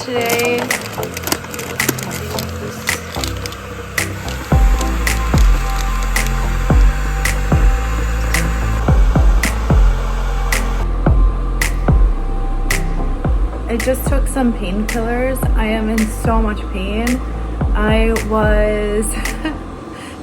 today. I just took some painkillers. I am in so much pain. I was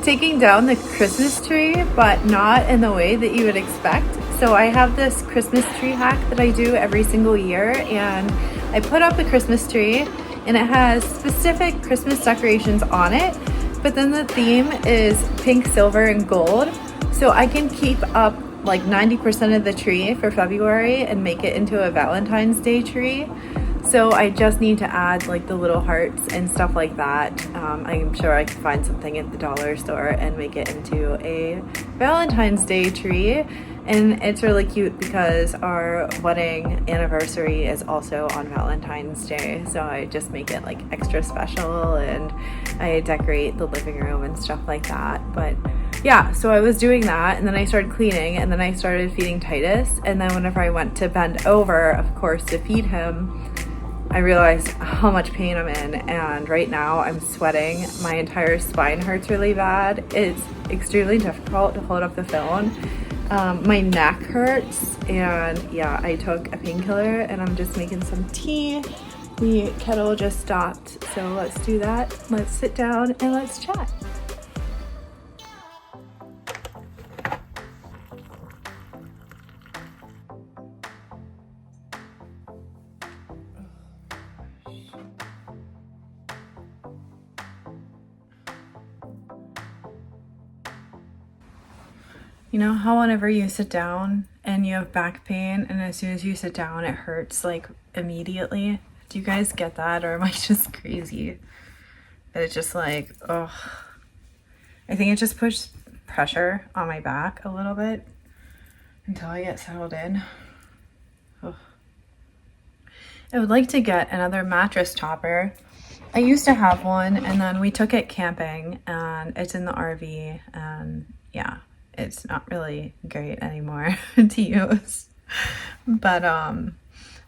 taking down the Christmas tree, but not in the way that you would expect. So I have this Christmas tree hack that I do every single year, and I put up a Christmas tree and it has specific Christmas decorations on it, but then the theme is pink, silver, and gold. So I can keep up like 90% of the tree for February and make it into a Valentine's Day tree. So I just need to add like the little hearts and stuff like that. I'm sure I can find something at the dollar store and make it into a Valentine's Day tree. And it's really cute because our wedding anniversary is also on Valentine's Day. So I just make it like extra special, and I decorate the living room and stuff like that. But yeah, so I was doing that, and then I started cleaning, and then I started feeding Titus. And then whenever I went to bend over, of course, to feed him, I realized how much pain I'm in, and right now I'm sweating. My entire spine hurts really bad. It's extremely difficult to hold up the phone. My neck hurts, and yeah, I took a painkiller and I'm just making some tea. The kettle just stopped, so let's do that. Let's sit down and let's chat. You know how whenever you sit down and you have back pain, and as soon as you sit down it hurts like immediately? Do you guys get that, or am I just crazy? That it's just like, oh, I think it just puts pressure on my back a little bit until I get settled in. Oh. I would like to get another mattress topper. I used to have one, and then we took it camping, and it's in the RV, and yeah, it's not really great anymore to use. But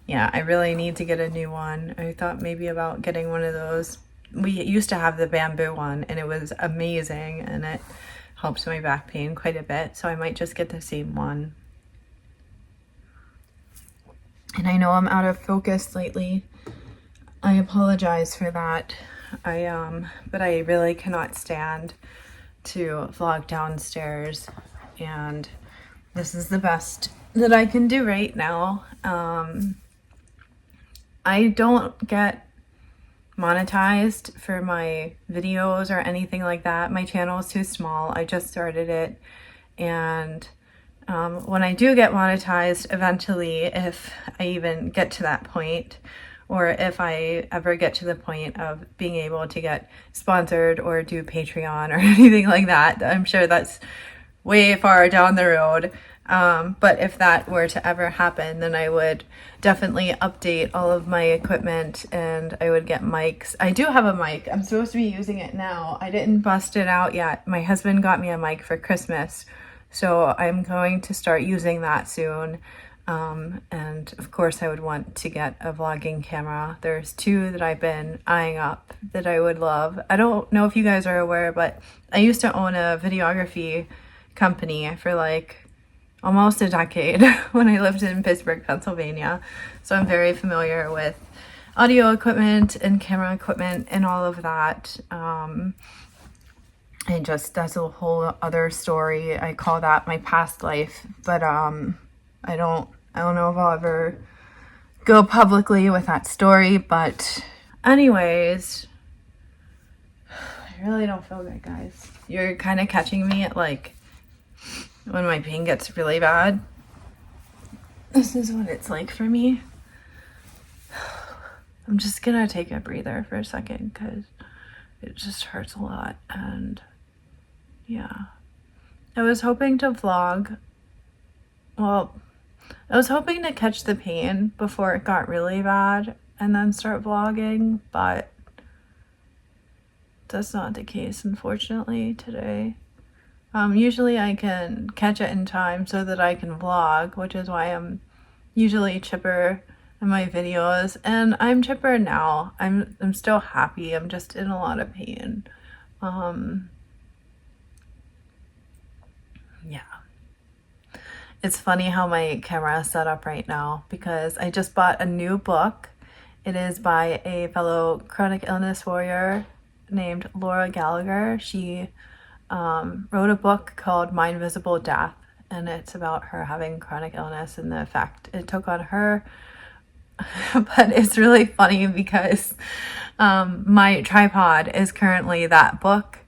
yeah, I really need to get a new one. I thought maybe about getting one of those. We used to have the bamboo one, and it was amazing, and it helps my back pain quite a bit, so I might just get the same one. And I know I'm out of focus lately. I apologize for that. But I really cannot stand to vlog downstairs, and this is the best that I can do right now. I don't get monetized for my videos or anything like that. My channel is too small. I just started it, and when I do get monetized eventually, if I even get to that point, or if I ever get to the point of being able to get sponsored or do Patreon or anything like that, I'm sure that's way far down the road. But if that were to ever happen, then I would definitely update all of my equipment, and I would get mics. I do have a mic. I'm supposed to be using it now. I didn't bust it out yet. My husband got me a mic for Christmas, so I'm going to start using that soon. And of course I would want to get a vlogging camera. There's two that I've been eyeing up that I would love. I don't know if you guys are aware, but I used to own a videography company for like almost a decade when I lived in Pittsburgh, Pennsylvania. So I'm very familiar with audio equipment and camera equipment and all of that. And that's a whole other story. I call that my past life, but I don't know if I'll ever go publicly with that story, but anyways, I really don't feel good, guys. You're kind of catching me at like when my pain gets really bad. This is what it's like for me. I'm just gonna take a breather for a second because it just hurts a lot, and yeah. I was hoping to vlog. Well, I was hoping to catch the pain before it got really bad and then start vlogging, but that's not the case, unfortunately, today. Usually I can catch it in time so that I can vlog, which is why I'm usually chipper in my videos, and I'm chipper now. I'm still happy. I'm just in a lot of pain. Yeah. It's funny how my camera is set up right now because I just bought a new book. It is by a fellow chronic illness warrior named Laura Gallagher. She wrote a book called My Invisible Death, and it's about her having chronic illness and the effect it took on her. But it's really funny because my tripod is currently that book.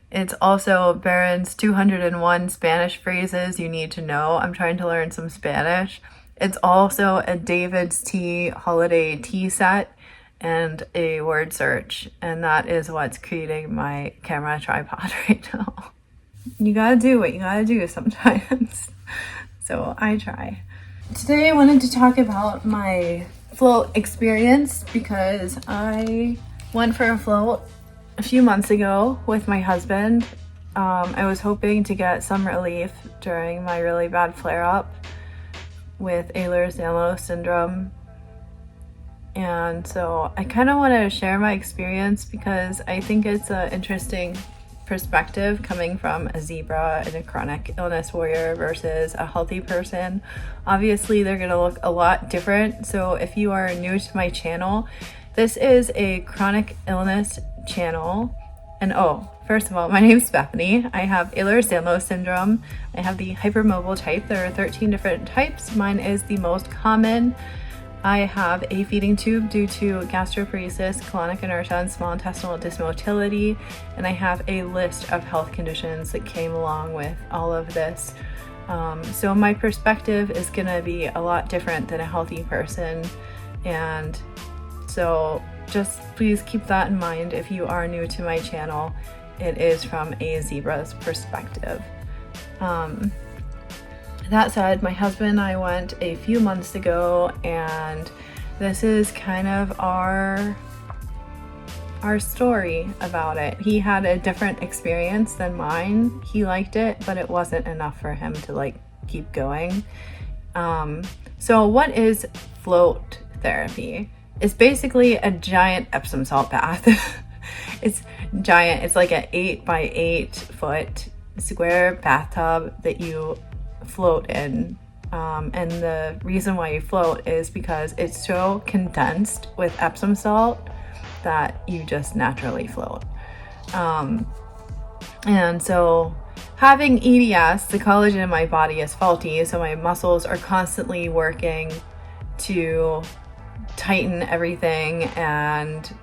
It's also Barron's 201 Spanish phrases you need to know. I'm trying to learn some Spanish. It's also a David's Tea holiday tea set and a word search. And that is what's creating my camera tripod right now. You gotta do what you gotta do sometimes. So I try. Today I wanted to talk about my float experience because I went for a float a few months ago with my husband. I was hoping to get some relief during my really bad flare-up with Ehlers-Danlos Syndrome. And so I kind of want to share my experience because I think it's an interesting perspective coming from a zebra and a chronic illness warrior versus a healthy person. Obviously, they're going to look a lot different. So if you are new to my channel, this is a chronic illness channel. And first of all, my name is Bethany. I have Ehlers-Danlos Syndrome. I have the hypermobile type. There are 13 different types. Mine is the most common. I have a feeding tube due to gastroparesis, colonic inertia, and small intestinal dysmotility. And I have a list of health conditions that came along with all of this. So my perspective is gonna be a lot different than a healthy person. And so just please keep that in mind if you are new to my channel. It is from a zebra's perspective. That said, my husband and I went a few months ago, and this is kind of our story about it. He had a different experience than mine. He liked it, but it wasn't enough for him to keep going. So what is float therapy? It's basically a giant Epsom salt bath. It's giant. It's like an 8 by 8 foot square bathtub that you float in. And the reason why you float is because it's so condensed with Epsom salt that you just naturally float. And so having EDS, the collagen in my body is faulty, so my muscles are constantly working to tighten everything, and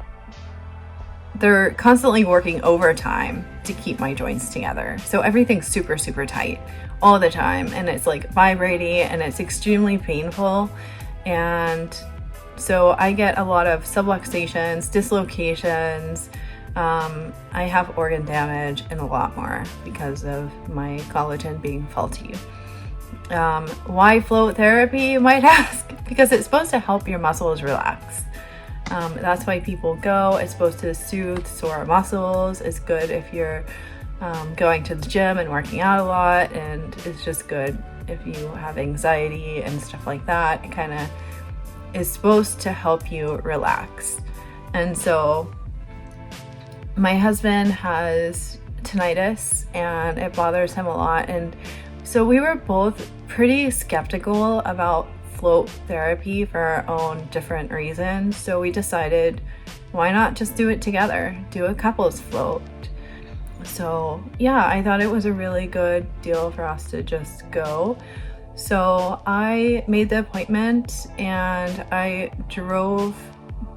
they're constantly working overtime to keep my joints together. So everything's super, super tight all the time, and it's vibrating, and it's extremely painful. And so I get a lot of subluxations, dislocations. I have organ damage and a lot more because of my collagen being faulty. Why float therapy, you might ask? Because it's supposed to help your muscles relax. That's why people go. It's supposed to soothe sore muscles. It's good if you're going to the gym and working out a lot, and it's just good if you have anxiety and stuff like that. It kind of is supposed to help you relax. And so my husband has tinnitus and it bothers him a lot, and so we were both pretty skeptical about float therapy for our own different reasons. So we decided, why not just do it together, do a couples float. So yeah, I thought it was a really good deal for us to just go. So I made the appointment and I drove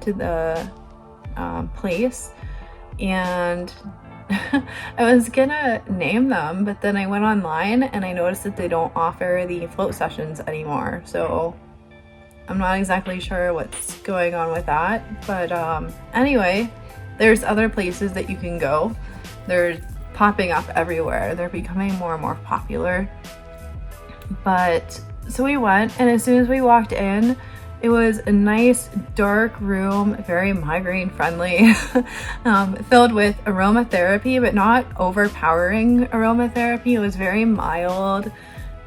to the place, and I was gonna name them, but then I went online and I noticed that they don't offer the float sessions anymore. So I'm not exactly sure what's going on with that. But anyway, there's other places that you can go. They're popping up everywhere. They're becoming more and more popular. But so we went, and as soon as we walked in, it was a nice dark room, very migraine friendly, filled with aromatherapy, but not overpowering aromatherapy. It was very mild,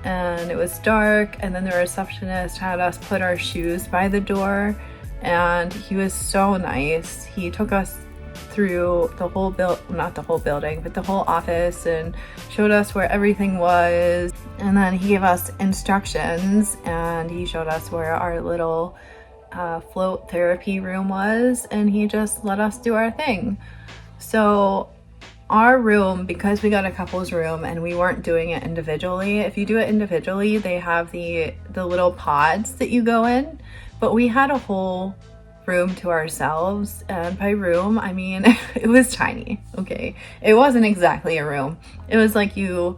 and it was dark, and then the receptionist had us put our shoes by the door, and he was so nice. He took us through the whole not the whole building, but the whole office, and showed us where everything was, and then he gave us instructions, and he showed us where our little float therapy room was, and he just let us do our thing. So our room, because we got a couple's room and we weren't doing it individually, if you do it individually, they have the little pods that you go in, but we had a whole room to ourselves, and by room I mean it was tiny. Okay, it wasn't exactly a room. It was like you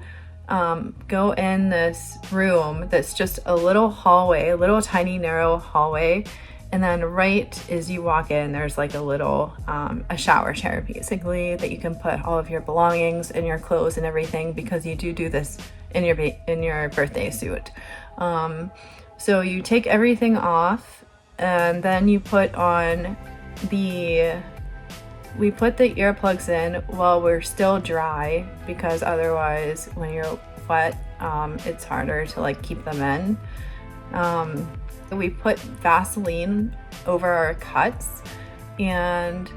go in this room that's just a little hallway, a little tiny narrow hallway, and then right as you walk in, there's like a little a shower chair basically that you can put all of your belongings and your clothes and everything, because you do this in your birthday suit. So you take everything off, and then you put on we put the earplugs in while we're still dry, because otherwise when you're wet, it's harder to like keep them in. We put Vaseline over our cuts, and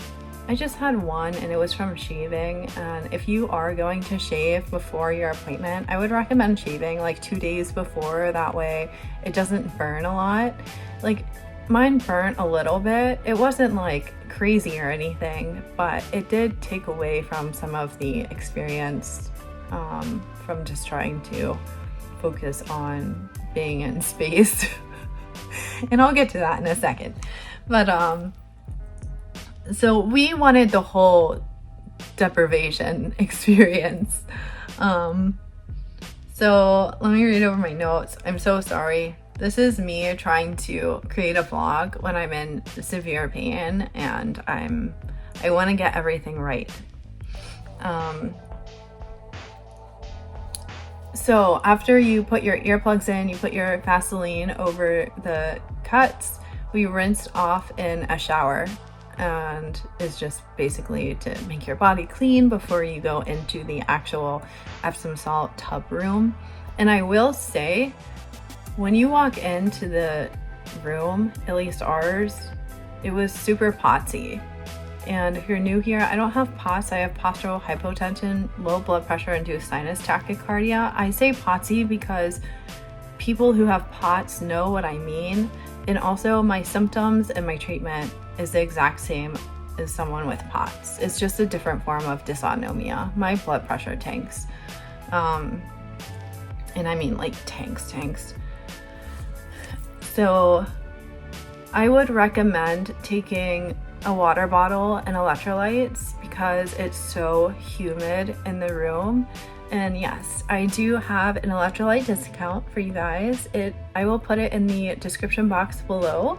I just had one, and it was from shaving. And if you are going to shave before your appointment, I would recommend shaving like 2 days before. That way it doesn't burn a lot. Like mine burnt a little bit. It wasn't like crazy or anything, but it did take away from some of the experience from just trying to focus on being in space. And I'll get to that in a second. But so we wanted the whole deprivation experience. So let me read over my notes. I'm so sorry. This is me trying to create a vlog when I'm in severe pain, and I want to get everything right. So after you put your earplugs in, you put your Vaseline over the cuts, we rinsed off in a shower, and it's just basically to make your body clean before you go into the actual Epsom salt tub room. And I will say, when you walk into the room, at least ours, it was super potsy. And if you're new here, I don't have POTS, I have postural hypotension, low blood pressure induced sinus tachycardia. I say potsy because people who have POTS know what I mean. And also my symptoms and my treatment is the exact same as someone with POTS. It's just a different form of dysautonomia. My blood pressure tanks. And I mean like tanks. So I would recommend taking a water bottle and electrolytes because it's so humid in the room. And yes, I do have an electrolyte discount for you guys. I will put it in the description box below.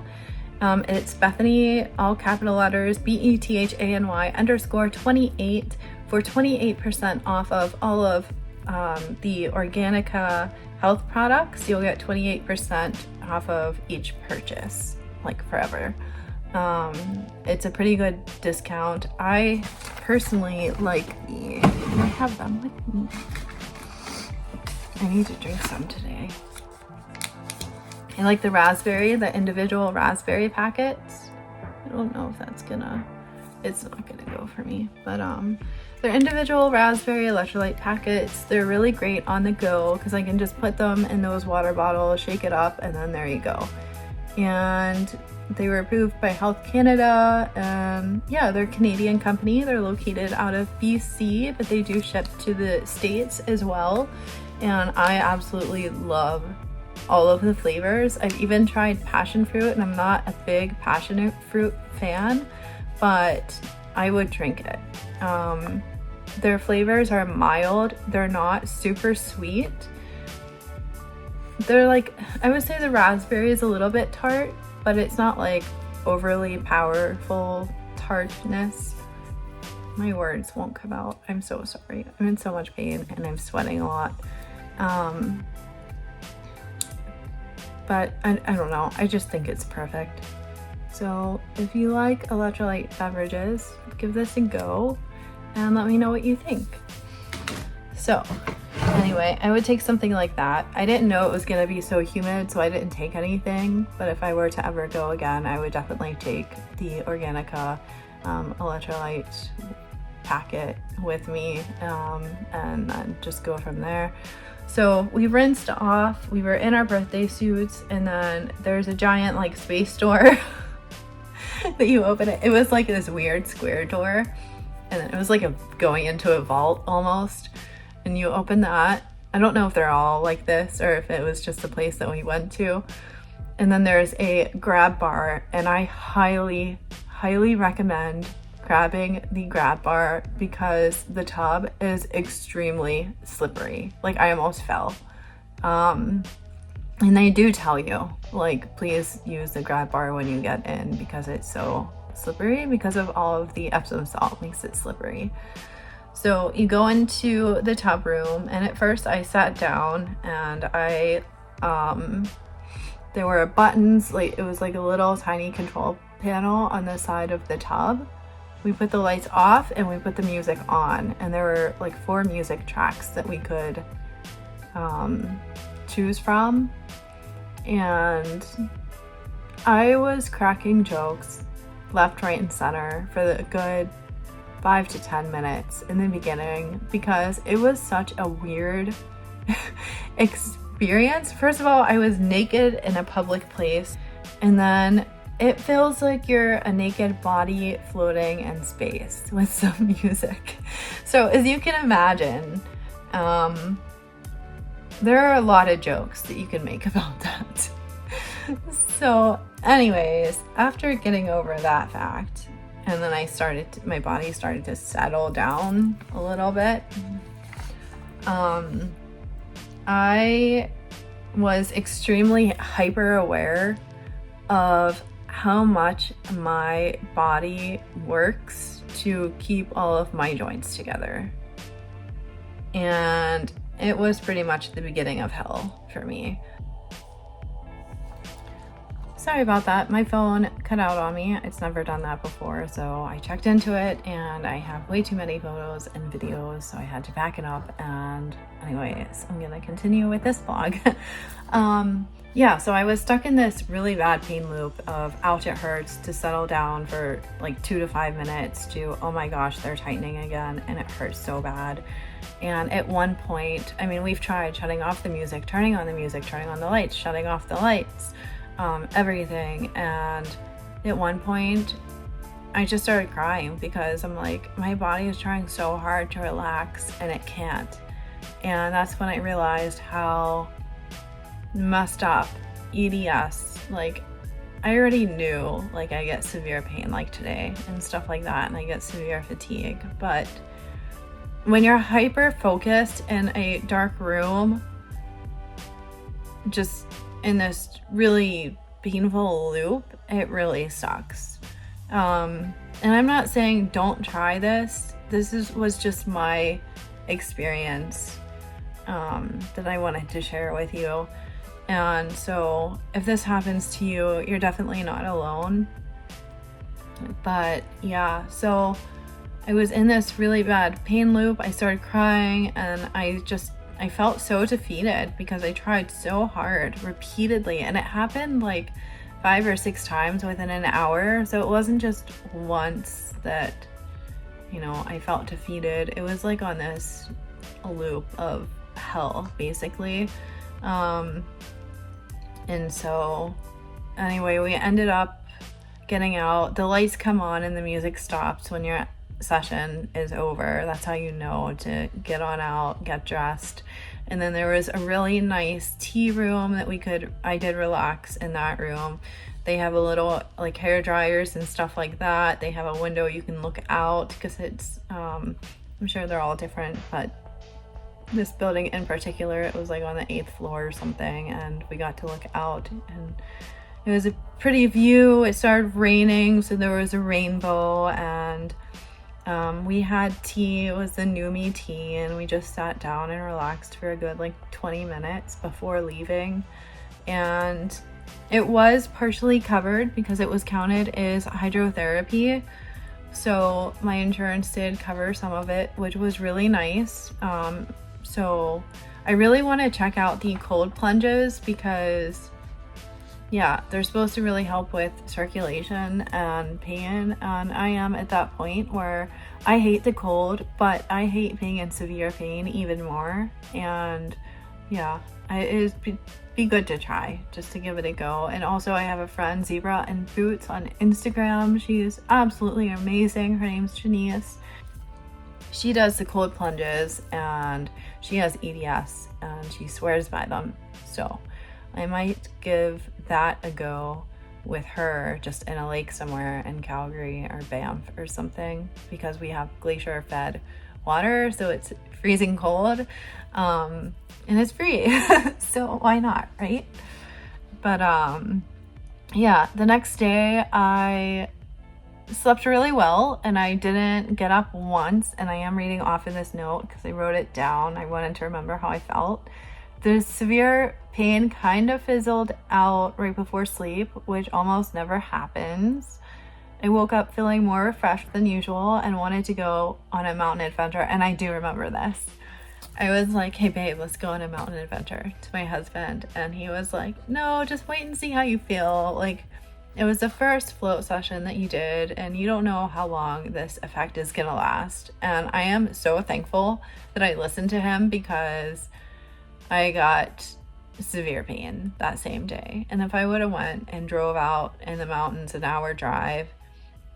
It's Bethany, all capital letters, BETHANY_28 for 28% off of all of the Organica health products. You'll get 28% off of each purchase, like forever. It's a pretty good discount. I personally like I have them with me. I need to drink some today. I like the individual raspberry packets. I don't know if it's not gonna go for me, but they're individual raspberry electrolyte packets. They're really great on the go because I can just put them in those water bottles, shake it up, and then there you go. And they were approved by Health Canada. Yeah, they're a Canadian company. They're located out of BC, but they do ship to the States as well. And I absolutely love all of the flavors. I've even tried passion fruit, and I'm not a big passion fruit fan, but I would drink it. Their flavors are mild. They're not super sweet. They're like, I would say the raspberry is a little bit tart, but it's not like overly powerful tartness. My words won't come out. I'm so sorry. I'm in so much pain and I'm sweating a lot. But I don't know. I just think it's perfect. So if you like electrolyte beverages, give this a go and let me know what you think. So anyway, I would take something like that. I didn't know it was gonna be so humid, so I didn't take anything. But if I were to ever go again, I would definitely take the Organica electrolyte packet with me, and then just go from there. So we rinsed off, we were in our birthday suits, and then there's a giant like space door that you open it. It was like this weird square door, and it was like going into a vault almost. And you open that. I don't know if they're all like this or if it was just the place that we went to. And then there's a grab bar, and I highly, highly recommend grabbing the grab bar because the tub is extremely slippery. Like, I almost fell. And they do tell you, like, please use the grab bar when you get in because it's so slippery because of all of the Epsom salt makes it slippery. So you go into the tub room, and at first I sat down, and there were buttons, like it was like a little tiny control panel on the side of the tub. We put the lights off and we put the music on, and there were like 4 music tracks that we could choose from. And I was cracking jokes left, right, and center for the good 5 to 10 minutes in the beginning because it was such a weird experience. First of all, I was naked in a public place, and then it feels like you're a naked body floating in space with some music. So as you can imagine, there are a lot of jokes that you can make about that. So anyways, after getting over that fact, and then my body started to settle down a little bit. I was extremely hyper aware of how much my body works to keep all of my joints together. And it was pretty much the beginning of hell for me. Sorry about that. My phone cut out on me. It's never done that before, so I checked into it, and I have way too many photos and videos, so I had to back it up. And anyways, I'm gonna continue with this vlog. Yeah, so I was stuck in this really bad pain loop of ouch, it hurts, to settle down for like 2 to 5 minutes to oh my gosh, they're tightening again, and it hurts so bad. And at one point, I mean, we've tried shutting off the music, turning on the music, turning on the lights, shutting off the lights, everything. And at one point I just started crying because I'm like, my body is trying so hard to relax and it can't. And that's when I realized how messed up EDS, like I already knew, like I get severe pain like today and stuff like that, and I get severe fatigue, but when you're hyper focused in a dark room, just in this really painful loop, it really sucks. And I'm not saying don't try this. This was just my experience that I wanted to share with you. And so if this happens to you, you're definitely not alone. But yeah, so I was in this really bad pain loop. I started crying, and I felt so defeated because I tried so hard repeatedly, and it happened like 5 or 6 times within an hour. So it wasn't just once that, you know, I felt defeated. It was like on this loop of hell, basically. And so anyway, we ended up getting out. The lights come on and the music stops when your session is over. That's how you know to get on out, get dressed. And then there was a really nice tea room that I did relax in that room. They have a little like hair dryers and stuff like that. They have a window you can look out because it's, I'm sure they're all different, but this building in particular, it was like on the 8th floor or something, and we got to look out, and it was a pretty view. It started raining, so there was a rainbow, and we had tea. It was the Numi tea, and we just sat down and relaxed for a good like 20 minutes before leaving. And it was partially covered because it was counted as hydrotherapy, so my insurance did cover some of it, which was really nice. So I really want to check out the cold plunges because yeah, they're supposed to really help with circulation and pain. And I am at that point where I hate the cold, but I hate being in severe pain even more. And yeah, it is be good to try just to give it a go. And also I have a friend, Zebra and Boots, on Instagram. She is absolutely amazing. Her name's Janice. She does the cold plunges and she has EDS and she swears by them. So I might give that a go with her just in a lake somewhere in Calgary or Banff or something, because we have glacier fed water, so it's freezing cold, and it's free. So why not, right? But yeah, the next day I slept really well and I didn't get up once, and I am reading off in this note because I wrote it down. I wanted to remember how I felt. The severe pain kind of fizzled out right before sleep, which almost never happens. I woke up feeling more refreshed than usual and wanted to go on a mountain adventure. And I do remember this. I was like, hey babe, let's go on a mountain adventure, to my husband. And he was like, no, just wait and see how you feel. Like, it was the first float session that you did and you don't know how long this effect is gonna last. And I am so thankful that I listened to him, because I got severe pain that same day. And if I would have went and drove out in the mountains an hour drive,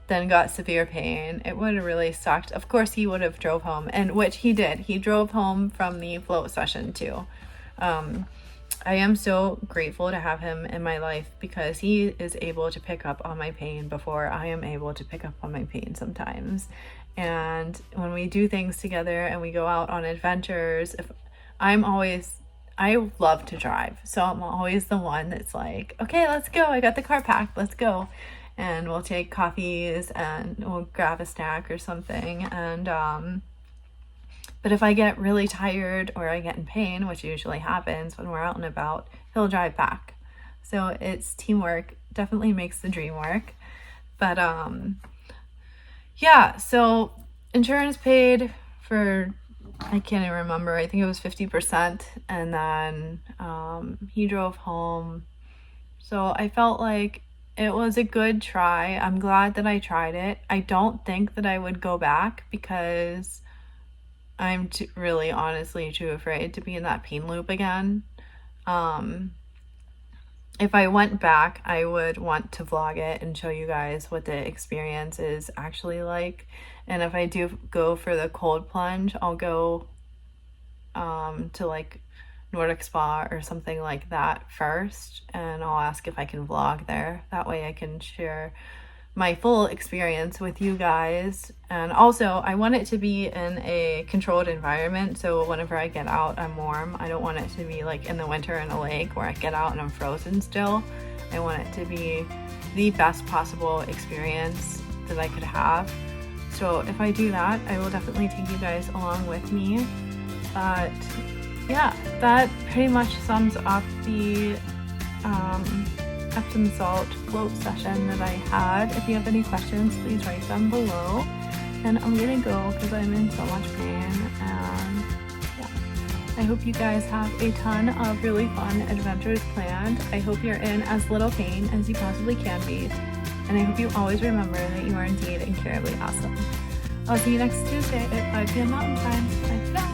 then got severe pain, it would have really sucked. Of course he would have drove home, and which he did. He drove home from the float session too. I am so grateful to have him in my life, because he is able to pick up on my pain before I am able to pick up on my pain sometimes. And when we do things together and we go out on adventures, I love to drive, so I'm always the one that's like, okay, let's go. I got the car packed. Let's go. And we'll take coffees and we'll grab a snack or something. And, but if I get really tired or I get in pain, which usually happens when we're out and about, he'll drive back. So it's teamwork, definitely makes the dream work. But, yeah, so insurance paid for, I can't even remember, I think it was 50%, and then he drove home. So I felt like it was a good try. I'm glad that I tried it. I don't think that I would go back, because I'm really honestly too afraid to be in that pain loop again. If I went back, I would want to vlog it and show you guys what the experience is actually like. And if I do go for the cold plunge, I'll go to like Nordic Spa or something like that first, and I'll ask if I can vlog there. That way I can share my full experience with you guys. And also I want it to be in a controlled environment, so whenever I get out I'm warm. I don't want it to be like in the winter in a lake where I get out and I'm frozen still. I want it to be the best possible experience that I could have. So if I do that, I will definitely take you guys along with me. But yeah, that pretty much sums up the Epsom salt float session that I had. If you have any questions, please write them below. And I'm gonna go because I'm in so much pain. And yeah, I hope you guys have a ton of really fun adventures planned. I hope you're in as little pain as you possibly can be. And I hope you always remember that you are indeed incurably awesome. I'll see you next Tuesday at 5 p.m. Mountain Time. Bye for now.